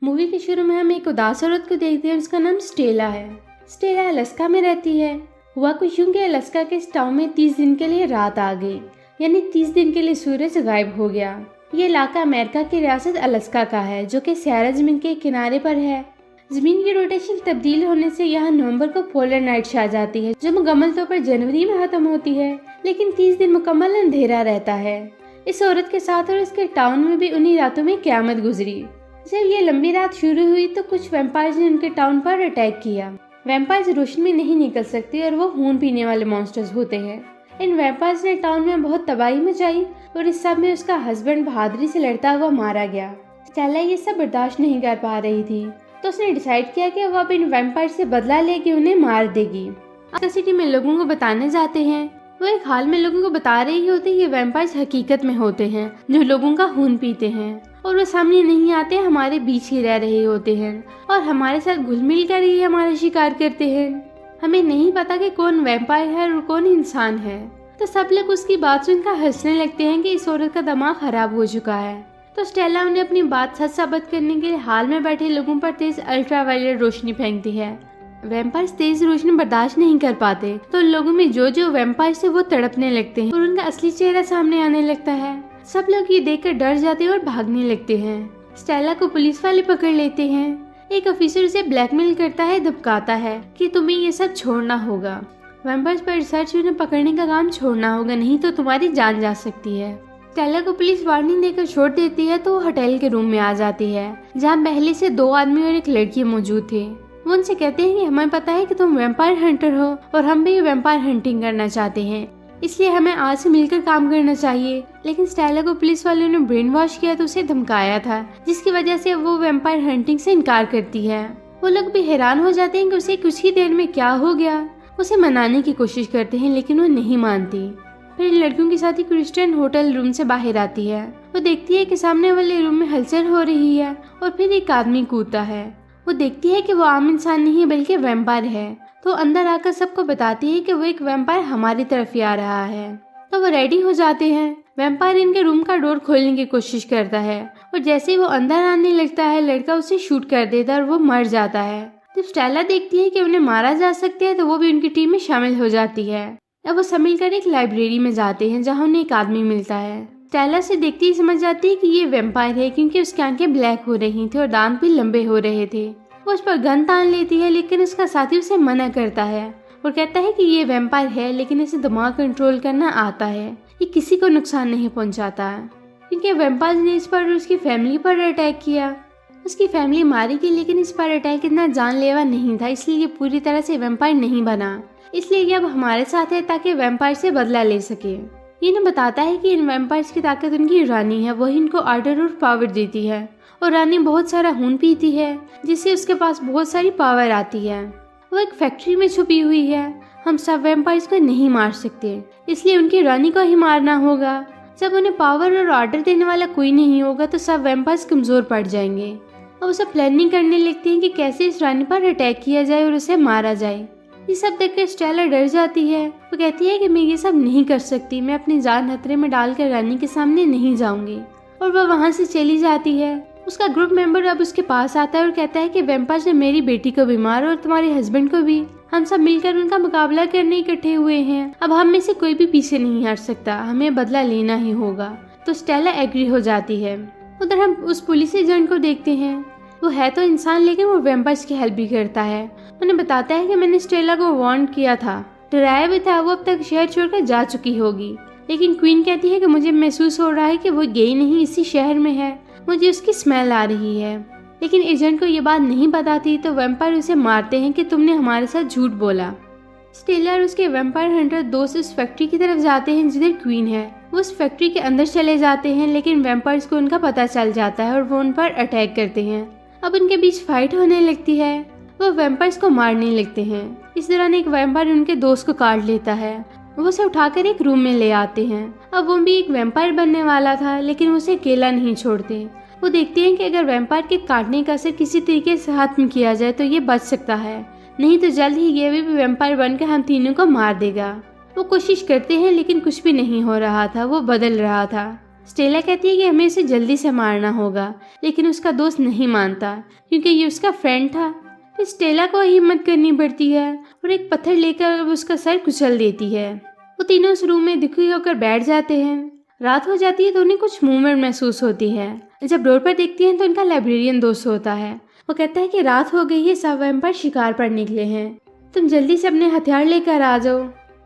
Movie के शुरू में हम एक उदास औरत को देखते हैं। उसका नाम स्टेला है। स्टेला अलास्का में रहती है। हुआ कुछ यूं कि अलास्का के इस टाउन में 30 दिन के लिए रात आ गई, यानी 30 दिन के लिए सूरज गायब हो गया। ये इलाका अमेरिका की रियासत अलास्का का है, जो कि सहारा जमीन के किनारे पर है। जमीन की रोटेशन तब्दील होने से यहाँ नवंबर को पोलर नाइट छा जाती है, जो मुकम्मल तौर पर जनवरी में खत्म होती है, लेकिन 30 दिन मुकम्मल अंधेरा रहता है। इस औरत के साथ और उसके टाउन में भी उन्हीं रातों में क़यामत गुजरी। जब ये लंबी रात शुरू हुई तो कुछ वैम्पायर्स ने उनके टाउन पर अटैक किया। वैम्पायर्स रोशनी में नहीं निकल सकते और वो खून पीने वाले मॉन्स्टर्स होते हैं। इन वैम्पायर्स ने टाउन में बहुत तबाही मचाई और इस सब में उसका हस्बैंड बहादुरी से लड़ता हुआ मारा गया। स्टेला ये सब बर्दाश्त नहीं कर पा रही थी, तो उसने डिसाइड किया कि वो अब इन वैम्पायर से बदला लेके उन्हें मार देगी। आस्का सिटी में लोगों को बताने जाते हैं। वो एक हाल में लोगों को बता रही होती है कि वैम्पायर्स हकीकत में होते हैं जो लोगों का खून पीते हैं, और वो सामने नहीं आते, हमारे बीच ही रह रहे होते हैं और हमारे साथ घुल मिल कर ही हमारा शिकार करते हैं। हमें नहीं पता कि कौन वैम्पायर है और कौन इंसान है। तो सब लोग उसकी बात सुनकर हंसने लगते हैं कि इस औरत का दिमाग खराब हो चुका है। तो स्टेला उन्हें अपनी बात सच साबित करने के लिए हाल में बैठे लोगों पर तेज अल्ट्रावायलेट रोशनी फेंकती है। वैम्पायर्स तेज रोशनी बर्दाश्त नहीं कर पाते, तो लोगों में जो जो वैम्पायर्स है वो तड़पने लगते हैं और उनका असली चेहरा सामने आने लगता है। सब लोग ये देखकर डर जाते हैं और भागने लगते हैं। स्टेला को पुलिस वाले पकड़ लेते हैं। एक ऑफिसर उसे ब्लैकमेल करता है, धमकाता है कि तुम्हें ये सब छोड़ना होगा। वैम्पायर्स पर रिसर्च उन्हें पकड़ने का काम छोड़ना होगा, नहीं तो तुम्हारी जान जा सकती है। स्टेला को पुलिस वार्निंग देकर छोड़ देती है तो वो होटल के रूम में आ जाती है, जहाँ पहले से 2 आदमी और एक लड़की मौजूद थे। वो उनसे कहते हैं कि हमें पता है कि तुम वैम्पायर हंटर हो और हम भी वैम्पायर हंटिंग करना चाहते हैं, इसलिए हमें आज से मिलकर काम करना चाहिए। लेकिन स्टेला को पुलिस वालों ने ब्रेन वॉश किया तो उसे धमकाया था, जिसकी वजह से वो वैम्पायर हंटिंग से इनकार करती है। वो लोग भी हैरान हो जाते हैं कि उसे कुछ ही देर में क्या हो गया। उसे मनाने की कोशिश करते हैं लेकिन वो नहीं मानती। फिर इन लड़कियों के साथ ही क्रिस्टियन होटल रूम से बाहर आती है। वो देखती है कि सामने वाले रूम में हलचल हो रही है और फिर एक आदमी कूदता है। वो देखती है कि वो आम इंसान नहीं बल्कि वैम्पायर है, तो अंदर आकर सबको बताती है कि वो एक वैम्पायर हमारी तरफ ही आ रहा है। तो वो रेडी हो जाते हैं। वैम्पायर इनके रूम का डोर खोलने की कोशिश करता है और जैसे ही वो अंदर आने लगता है, लड़का उसे शूट कर देता है और वो मर जाता है। जब स्टेला देखती है कि उन्हें मारा जा सकता है तो वो भी उनकी टीम में शामिल हो जाती है। अब वो सब मिलकर एक लाइब्रेरी में जाते हैं, जहाँ उन्हें एक आदमी मिलता है। स्टेला से देखती ही समझ जाती है कि ये वैम्पायर है, क्योंकि उसकी आंखें ब्लैक हो रही थी और दांत भी लंबे हो रहे थे। वो उस पर गन तान लेती है, लेकिन उसका साथी उसे मना करता है और कहता है कि ये वैम्पायर है लेकिन इसे दिमाग कंट्रोल करना आता है, ये किसी को नुकसान नहीं पहुंचाता, क्योंकि वैम्पायर ने इस पर उसकी फैमिली पर अटैक किया। उसकी फैमिली मारी गई, लेकिन इस पर अटैक इतना जानलेवा नहीं था, इसलिए ये पूरी तरह से वैम्पायर नहीं बना। इसलिए ये अब हमारे साथ है ताकि वैम्पायर से बदला ले सके। ये इन्हें बताता है कि इन वैम्पायर्स की ताकत उनकी रानी है, वही इनको ऑर्डर और पावर देती है, और रानी बहुत सारा खून पीती है जिससे उसके पास बहुत सारी पावर आती है। वो एक फैक्ट्री में छुपी हुई है। हम सब वैम्पायर्स को नहीं मार सकते, इसलिए उनकी रानी को ही मारना होगा। जब उन्हें पावर और ऑर्डर देने वाला कोई नहीं होगा तो सब वैम्पायर्स कमजोर पड़ जाएंगे। अब वो सब प्लानिंग करने लगती हैं कि कैसे इस रानी पर अटैक किया जाए और उसे मारा जाए। ये सब देखकर स्टेला डर जाती है। वो कहती है कि मैं ये सब नहीं कर सकती, मैं अपनी जान खतरे में डालकर रानी के सामने नहीं जाऊंगी, और वह वहाँ से चली जाती है। उसका ग्रुप मेंबर अब उसके पास आता है और कहता है कि वैम्पायर्स ने मेरी बेटी को भी मारा और तुम्हारे हस्बैंड को भी। हम सब मिलकर उनका मुकाबला करने इकट्ठे हुए हैं। अब हम में से कोई भी पीछे नहीं हट सकता, हमें बदला लेना ही होगा। तो स्टेला एग्री हो जाती है। उधर हम उस पुलिस एजेंट को देखते हैं। वो है तो इंसान, लेकिन वो वैम्पायर्स की हेल्प भी करता है। उन्हें बताता है कि मैंने स्टेला को वार्न किया था, डराया भी था, वो अब तक शहर छोड़कर जा चुकी होगी। लेकिन क्वीन कहती है कि मुझे महसूस हो रहा है कि वो गई नहीं, इसी शहर में है, मुझे उसकी स्मेल आ रही है। लेकिन एजेंट को ये बात नहीं पता थी, तो वैम्पायर उसे मारते हैं कि तुमने हमारे साथ झूठ बोला। स्टेला और उसके वैम्पायर हंटर दोस्त उस फैक्ट्री की तरफ जाते हैं जिधर क्वीन है। वो उस फैक्ट्री के अंदर चले जाते हैं, लेकिन वैम्पायर्स को उनका पता चल जाता है और वो उन पर अटैक करते हैं। अब उनके बीच फाइट होने लगती है। वो वैम्पायर्स को मारने लगते हैं। इस दौरान एक वैम्पायर उनके दोस्त को काट लेता है। वो उसे उठाकर एक रूम में ले आते हैं। अब वो भी एक वैम्पायर बनने वाला था, लेकिन उसे अकेला नहीं छोड़ते। वो देखते हैं कि अगर वैम्पायर के काटने का असर किसी तरीके से खत्म किया जाए तो ये बच सकता है, नहीं तो जल्द ही ये भी वैम्पायर बनकर हम तीनों को मार देगा। वो कोशिश करते हैं लेकिन कुछ भी नहीं हो रहा था, वो बदल रहा था। स्टेला कहती है कि हमें इसे जल्दी से मारना होगा, लेकिन उसका दोस्त नहीं मानता क्योंकि ये उसका फ्रेंड था। तो स्टेला को हिम्मत करनी पड़ती है और एक पत्थर लेकर उसका सर कुचल देती है। वो तीनों उस रूम में दुखी होकर बैठ जाते हैं। रात हो जाती है तो उन्हें कुछ मूवमेंट महसूस होती है। जब डोर पर देखती हैं तो उनका लाइब्रेरियन दोस्त होता है। वो कहता है कि रात हो गई है, सब वैम्पायर शिकार पर निकले हैं, तुम जल्दी से अपने हथियार लेकर आ जाओ।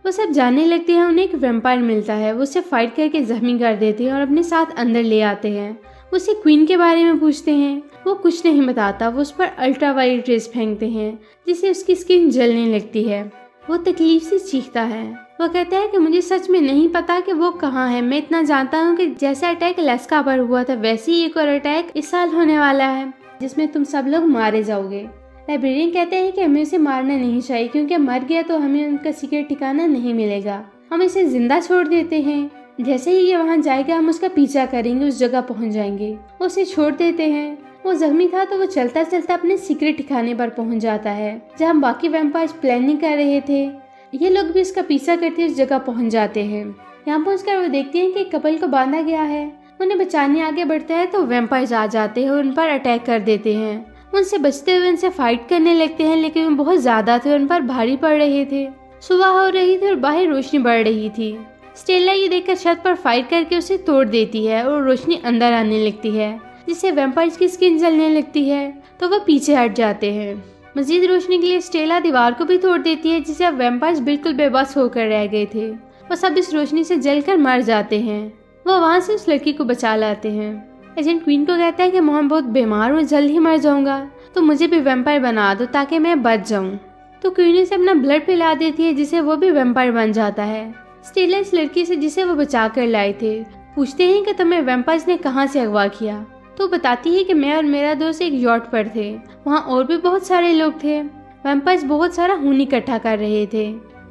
वो सब जानने लगते हैं। उन्हें एक वैम्पायर मिलता है, वो उसे फाइट करके जख्मी कर देते हैं और अपने साथ अंदर ले आते हैं। वो उसे क्वीन के बारे में पूछते हैं, वो कुछ नहीं बताता। वो उस पर अल्ट्रावायलेट रेस फेंकते हैं जिससे उसकी स्किन जलने लगती है। वो तकलीफ से चीखता है। वो कहता है कि मुझे सच में नहीं पता कि वो कहाँ है। मैं इतना जानता हूँ कि जैसा अटैक अलास्का पर हुआ था वैसे ही एक और अटैक इस साल होने वाला है जिसमें तुम सब लोग मारे जाओगे। लाइब्रेरियन कहते हैं कि हमें उसे मारना नहीं चाहिए क्योंकि मर गया तो हमें उनका सीक्रेट ठिकाना नहीं मिलेगा। हम इसे जिंदा छोड़ देते हैं। जैसे ही ये वहाँ जाएगा हम उसका पीछा करेंगे, उस जगह पहुँच जाएंगे। उसे छोड़ देते हैं। वो जख्मी था तो वो चलता चलता अपने सीक्रेट ठिकाने पर पहुँच जाता है जहाँ बाकी वैम्पायर्स प्लानिंग कर रहे थे। ये लोग भी उसका पीछा करते उस जगह पहुँच जाते हैं। यहाँ पहुँचकर वो देखते हैं कि कपल को बांधा गया है। उन्हें बचाने आगे बढ़ता है तो वैम्पायर्स आ जाते हैं और उन पर अटैक कर देते हैं। उनसे बचते हुए उनसे फाइट करने लगते हैं, लेकिन वो बहुत ज्यादा थे, उन पर भारी पड़ रहे थे। सुबह हो रही थी और बाहर रोशनी बढ़ रही थी। स्टेला ये देखकर छत पर फाइट करके उसे तोड़ देती है और रोशनी अंदर आने लगती है जिससे वैम्पायर्स की स्किन जलने लगती है तो वह पीछे हट जाते हैं। मजीद रोशनी के लिए स्टेला दीवार को भी तोड़ देती है जिससे अब वैम्पायर्स बिल्कुल बेबस होकर रह गए थे। वो सब इस रोशनी से जलकर मर जाते हैं। वो वहाँ से उस लड़की को बचा लाते हैं। एजेंट क्वीन को कहता है कि मैं बहुत बीमार हूँ, जल्द ही मर जाऊंगा, तो मुझे भी वैम्पायर बना दो ताकि मैं बच जाऊं। तो क्वीन से अपना ब्लड पिला देती है जिससे वो भी वैम्पायर बन जाता है। स्टेला इस लड़की से जिसे वो बचा कर लाए थे पूछते हैं कि तुम्हें वैम्पायर्स ने कहाँ से अगवा किया। तो बताती है कि मैं और मेरा दोस्त एक यॉट पर थे, वहाँ और भी बहुत सारे लोग थे। वैम्पायर्स बहुत सारा खून इकट्ठा कर रहे थे।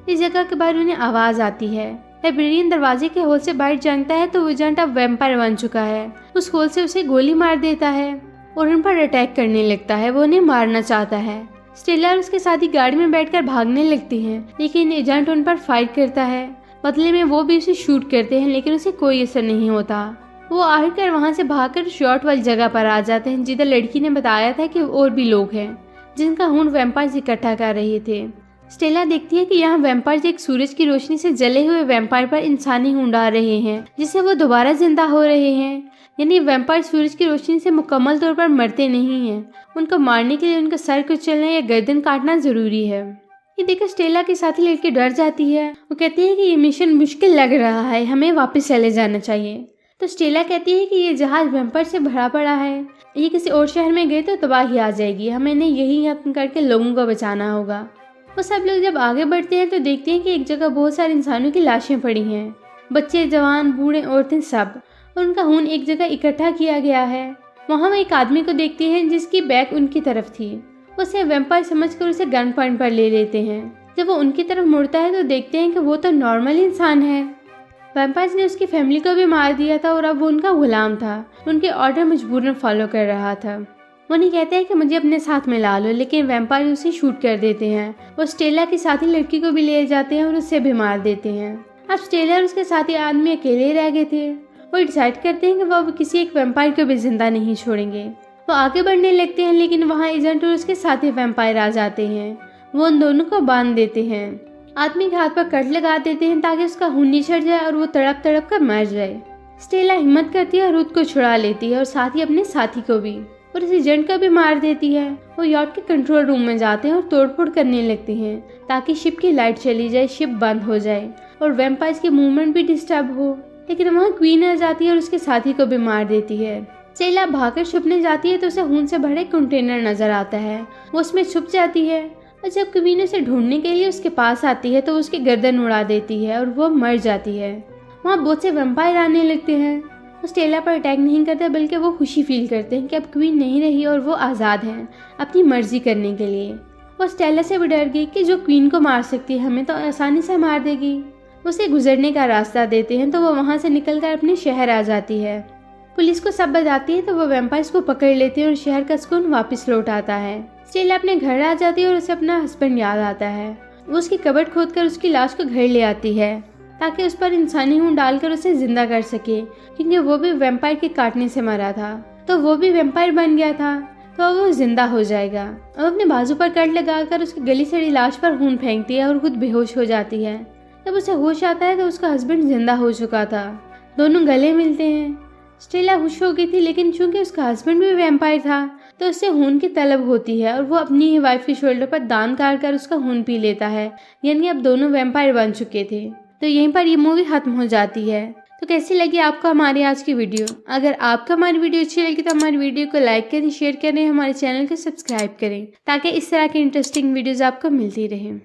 इस जगह के बाहर उन्हें आवाज आती है। लाइब्रेरियन दरवाजे के होल से बाहर जानता है तो वो एजेंट अब वैम्पायर बन चुका है। उस होल से उसे गोली मार देता है और उन पर अटैक करने लगता है। वो उन्हें मारना चाहता है। स्टेला और उसके साथी गाड़ी में बैठकर भागने लगती हैं, लेकिन एजेंट उन पर फायर करता है। बदले में वो भी उसे शूट करते हैं, लेकिन उसे कोई असर नहीं होता। वो आखिरकार वहाँ से भागकर शॉट वाली जगह पर आ जाते हैं जिधर लड़की ने बताया था कि और भी लोग हैं जिनका खून वैम्पायर्स इकट्ठा कर रहे थे। स्टेला देखती है कि यहाँ वैम्पायर्स एक सूरज की रोशनी से जले हुए वैम्पायर पर इंसानी खून डाल रहे हैं जिससे वो दोबारा जिंदा हो रहे हैं। यानी वैम्पायर सूरज की रोशनी से मुकम्मल तौर पर मरते नहीं हैं। उनको मारने के लिए उनका सर कुचलना या गर्दन काटना जरूरी है। ये देखकर स्टेला के साथी लड़की डर जाती है। वो कहती है कि ये मिशन मुश्किल लग रहा है, हमें वापस चले जाना चाहिए। तो स्टेला कहती है कि ये जहाज वैम्पायर से भरा पड़ा है, ये किसी और शहर में गए तो तबाही आ जाएगी, हमें इन्हें यही खत्म करके लोगों को बचाना होगा। वो सब लोग जब आगे बढ़ते हैं तो देखते हैं कि एक जगह बहुत सारे इंसानों की लाशें पड़ी हैं, बच्चे, जवान, बूढ़े, औरतें, सब, और उनका खून एक जगह इकट्ठा किया गया है। वहाँ वो एक आदमी को देखते हैं जिसकी बैक उनकी तरफ थी। उसे वैम्पायर समझकर उसे गन पॉइंट पर ले लेते हैं। जब वो उनकी तरफ मुड़ता है तो देखते हैं कि वो तो नॉर्मल इंसान है। वैम्पायर्स ने उसकी फैमिली को भी मार दिया था और अब वो उनका गुलाम था, उनके ऑर्डर मजबूरन फॉलो कर रहा था। वो नहीं कहता है कि मुझे अपने साथ में ला लो, लेकिन वैम्पायर उसे शूट कर देते हैं। वो स्टेला के साथी लड़की को भी ले जाते हैं और उससे भी मार देते हैं। अब स्टेला और उसके साथी आदमी अकेले रह गए थे। वो डिसाइड करते हैं कि वो अब किसी एक वैम्पायर को भी जिंदा नहीं छोड़ेंगे। वो आगे बढ़ने लगते हैं, लेकिन वहाँ एजेंट और उसके साथी वैम्पायर आ जाते हैं। वो उन दोनों को बांध देते हैं। आदमी के हाथ पर कट लगा देते हैं ताकि उसका खून निछड़ जाए और वो तड़प तड़प कर मर जाए। स्टेला हिम्मत करती है और रुद को छुड़ा लेती है और साथ ही अपने साथी को भी, और इस एजेंट को भी मार देती है। वो यॉट के कंट्रोल रूम में जाते हैं और तोड़फोड़ करने लगते हैं ताकि शिप की लाइट चली जाए, शिप बंद हो जाए और वैम्पायर्स की मूवमेंट भी डिस्टर्ब हो। लेकिन वहाँ क्वीन आ जाती है और उसके साथी को भी मार देती है। स्टेला भागकर छुपने जाती है तो उसे खून से भरे कंटेनर नजर आता है। वो उसमें छुप जाती है और जब क्वीन उसे ढूंढने के लिए उसके पास आती है तो उसकी गर्दन उड़ा देती है और वो मर जाती है। वहाँ बहुत से वैम्पायर आने लगते हैं। वो स्टेला पर अटैक नहीं करते, बल्कि वो खुशी फील करते हैं कि अब क्वीन नहीं रही और वो आज़ाद हैं अपनी मर्जी करने के लिए। वो स्टेला से भी डर गई कि जो क्वीन को मार सकती है हमें तो आसानी से मार देगी। उसे गुजरने का रास्ता देते हैं तो वो वहाँ से निकलकर अपने शहर आ जाती है। पुलिस को सब बताती है तो वो वैम्पायर्स को पकड़ लेते हैं और शहर का सुकून वापस लौट आता है। स्टेला अपने घर आ जाती है और उसे अपना हस्बैंड याद आता है। वो उसकी कबर्ड खोदकर उसकी लाश को घर ले आती है। ताकि उस पर इंसानी खून डालकर उसे जिंदा कर सके, क्योंकि वो भी वैम्पायर के काटने से मरा था। तो वो भी वैम्पायर बन गया था, तो अब वो जिंदा हो जाएगा। अब अपने बाजू पर कट लगाकर उसकी गली सड़ी लाश पर खून फेंकती है और खुद बेहोश हो जाती है। जब उसे होश आता है तो उसका हस्बैंड जिंदा हो चुका था। दोनों गले मिलते हैं। स्टेला खुश हो गई थी, लेकिन चूंकि उसका हस्बैंड भी वैम्पायर था तो उससे खून की तलब होती है और वो अपनी ही वाइफ के शोल्डर पर दान कर उसका खून पी लेता है। यानी अब दोनों वैम्पायर बन चुके थे। तो यहीं पर ये मूवी खत्म हो जाती है। तो कैसी लगी आपको हमारी आज की वीडियो? अगर आपको हमारी वीडियो अच्छी लगी तो हमारी वीडियो को लाइक करें, शेयर करें, हमारे चैनल को सब्सक्राइब करें, ताकि इस तरह की इंटरेस्टिंग वीडियोस आपको मिलती रहें।